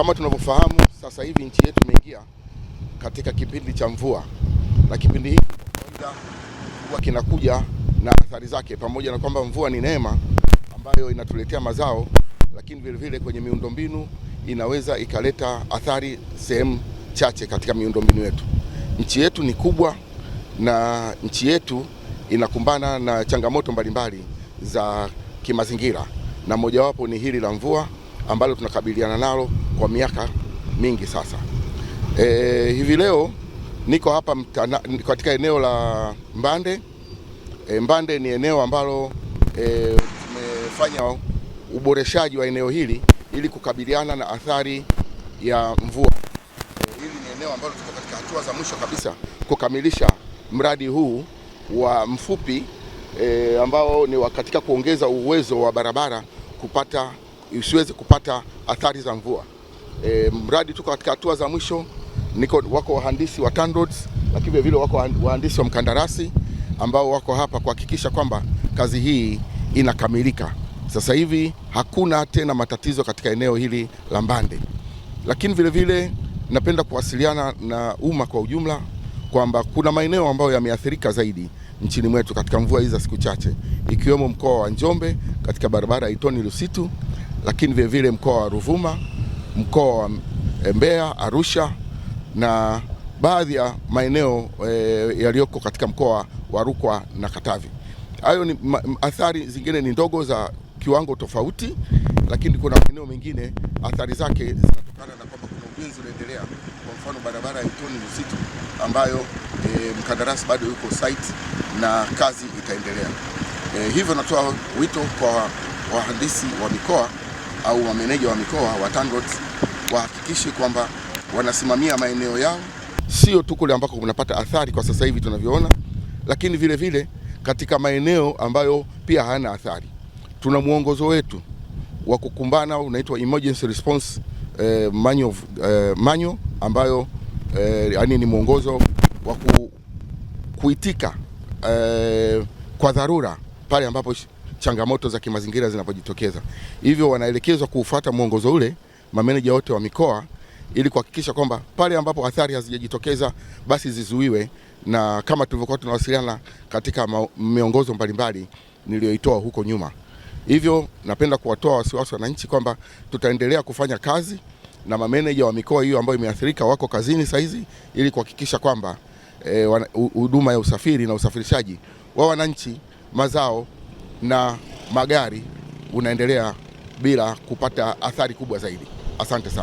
Kama tunavyofahamu, sasa hivi nchi yetu imeingia katika kipindi cha mvua, na kipindi hiki huwa kinakuja na athari zake, pamoja na kwamba mvua ni neema ambayo inatuletea mazao, lakini vile vile kwenye miundombinu inaweza ikaleta athari sehemu chache katika miundombinu yetu. Nchi yetu ni kubwa na nchi yetu inakumbana na changamoto mbalimbali za kimazingira, na mojawapo ni hili la mvua ambalo tunakabiliana nalo kwa miaka mingi sasa. Hivi leo niko hapa katika eneo la Mbande. Mbande ni eneo ambalo tumefanya uboreshaji wa eneo hili ili kukabiliana na athari ya mvua. Hili ni eneo ambalo tuko katika hatua za mwisho kabisa kukamilisha mradi huu wa mfupi ambao ni katika kuongeza uwezo wa barabara usiweze kupata athari za mvua. Mradi tuko katika hatua za mwisho, wako wahandisi wa TANROADS, lakini vile vile wako wahandisi wa mkandarasi ambao wako hapa kuhakikisha kwamba kazi hii inakamilika. Sasa hivi hakuna tena matatizo katika eneo hili la Mbande, lakini vile vile napenda kuwasiliana na umma kwa ujumla kwamba kuna maeneo ambayo yameathirika zaidi nchini mwetu katika mvua hizi za siku chache, ikiwemo mkoa wa Njombe katika barabara ya Itoni Lusitu, lakini vile vile mkoa wa Ruvuma, mkoa wa Mbeya, Arusha na baadhi ya maeneo yaliyoko katika mkoa wa Rukwa na Katavi. Hayo ni athari zingine ni ndogo za kiwango tofauti, lakini kuna maeneo mengine athari zake zinatokana na kwamba kuna ujenzi unaendelea. Kwa mfano barabara ya Itoni Lusitu ambayo mkandarasi bado yuko site na kazi itaendelea. Hivyo natoa wito kwa wahandisi wa mikoa au mameneja wa mikoa wa TANROADS wahakikishe kwamba wanasimamia maeneo yao, sio tu kule ambako kunapata athari kwa sasa hivi tunavyoona, lakini vile vile katika maeneo ambayo pia hayana athari. Tuna mwongozo wetu wa kukumbana unaitwa Emergency Response Manual ambayo yani ni mwongozo wa kuitika kwa dharura pale ambapo changamoto za kimazingira zinapojitokeza. Hivyo wanaelekezwa kufuata mwongozo ule mameneja wote wa mikoa ili kuhakikisha kwamba pale ambapo athari hazijajitokeza basi zizuiwe, na kama tulivyokuwa tunawasiliana katika miongozo mbalimbali niliyoitoa huko nyuma. Hivyo napenda kuwatoa wasiwasi wananchi kwamba tutaendelea kufanya kazi na mameneja wa mikoa hiyo ambayo imeathirika wako kazini saizi ili kuhakikisha kwamba huduma ya usafiri na usafirishaji wa wananchi, mazao na magari unaendelea bila kupata athari kubwa zaidi. Asante sana.